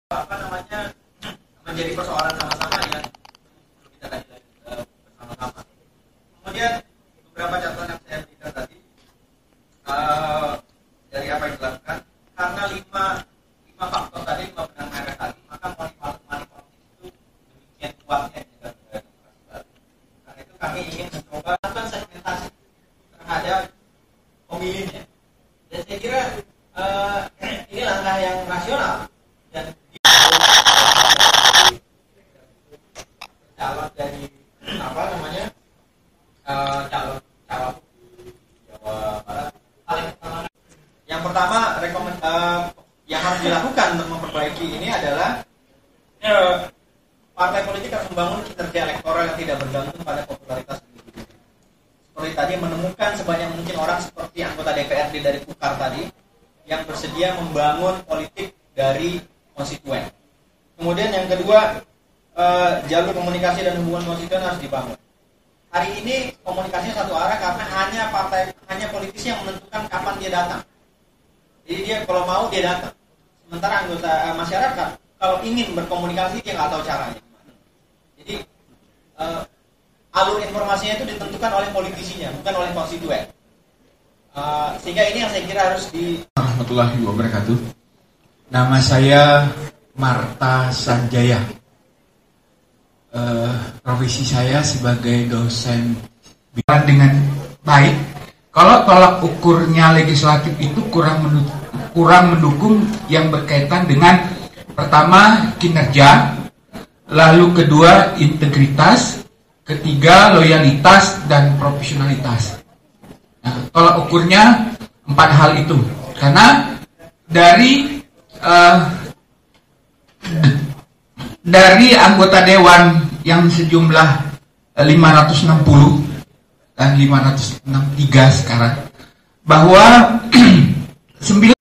apa namanya menjadi persoalan sama-sama yang perlu kita kaji lagi bersama-sama. Kemudian beberapa catatan yang saya berikan tadi dari apa yang dilakukan, karena lima faktor tadi, 5 benang merah tadi, maka money politics itu demikian kuatnya di negara demokrasi baru. Karena itu kami ingin mencoba melakukan segmentasi terhadap pemilihnya. Dan saya kira ini langkah yang rasional dan calon dari apa namanya calon Jawa Barat. Yang pertama yang harus dilakukan untuk memperbaiki ini adalah partai politik harus membangun kinerja elektoral yang tidak bergantung pada popularitas individu. Seperti tadi, menemukan sebanyak mungkin orang seperti anggota DPRD dari Pukar tadi yang bersedia membangun politik dari konstituen. Kemudian yang kedua, jalur komunikasi dan hubungan konstituen harus dibangun. Hari ini komunikasinya satu arah karena hanya politisi yang menentukan kapan dia datang. Jadi dia kalau mau dia datang. Sementara anggota masyarakat kalau ingin berkomunikasi dia nggak tahu caranya. Jadi alur informasinya itu ditentukan oleh politisinya, bukan oleh konstituen. Sehingga ini yang saya kira harus di. Warahmatullahi wabarakatuh. Nama saya Marta Sanjaya. Profesi saya sebagai dosen dengan baik. Kalau tolak ukurnya legislatif itu kurang mendukung yang berkaitan dengan pertama kinerja, lalu kedua integritas, ketiga loyalitas dan profesionalitas. Nah, tolak ukurnya 4 hal itu. Karena dari anggota dewan yang sejumlah 560 dan 563 sekarang, bahwa 9.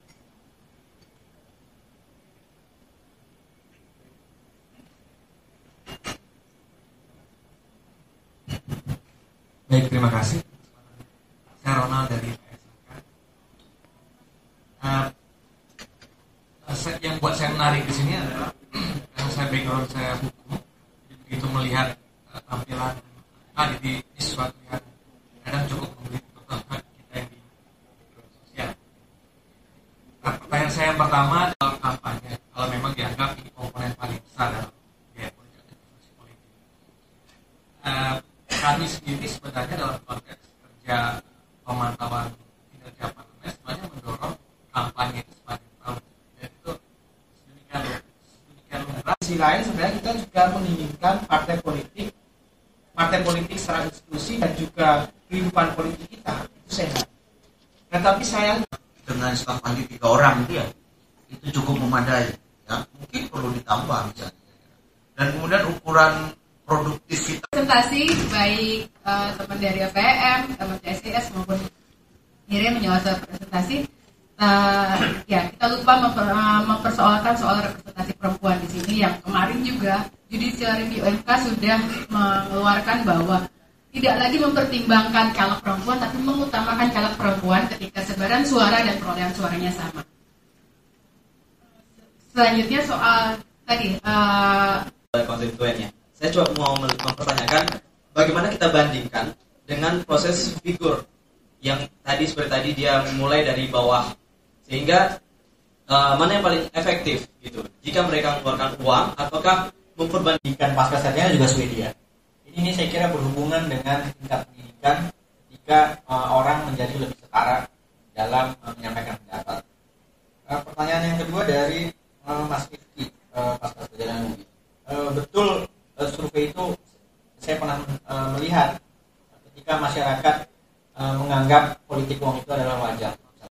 Baik, terima kasih. Saya Ronald dari yang buat saya menarik di sini adalah karena saya background saya hukum, begitu melihat tampilan di suatu yang kadang cukup memberi pertanyaan kita yang di sosial. Nah, pertanyaan saya yang pertama dalam kampanye, kalau memang dianggap ini komponen paling besar dalam biaya politik. Kami sendiri sebenarnya dalam konteks kerja pemantauan kinerja parlemen sebenarnya mendorong kampanye itu sepanjang tahun. Dan itu sedemikian lumrah. Di sisi lain sebenarnya kita juga menginginkan partai politik secara institusi dan juga kehidupan politik kita itu sehat. Nah, tapi sayang dengan staf ahli 3 orang itu ya itu cukup memadai. Ya, mungkin perlu ditambah misalnya. Dan kemudian ukuran produktif kita. Presentasi baik teman dari APM, teman SES maupun Miriam menjelaskan presentasi. Ya, kita lupa mempersoalkan soal representasi perempuan di sini yang kemarin juga Judicial Review MK sudah mengeluarkan bahwa tidak lagi mempertimbangkan caleg perempuan tapi mengutamakan caleg perempuan ketika sebaran suara dan perolehan suaranya sama. Selanjutnya soal tadi konstituennya. Saya coba mau mempertanyakan bagaimana kita bandingkan dengan proses figur yang tadi seperti tadi dia mulai dari bawah, sehingga mana yang paling efektif gitu. Jika mereka mengeluarkan uang ataukah memperbandingkan pasca sarjana juga Swedia. Ini saya kira berhubungan dengan tingkat pendidikan jika orang menjadi lebih setara dalam menyampaikan pendapat. Pertanyaan yang kedua dari Mas Rifki pasca sarjana UI. Betul survei itu saya pernah melihat ketika masyarakat menganggap politik uang itu adalah wajar.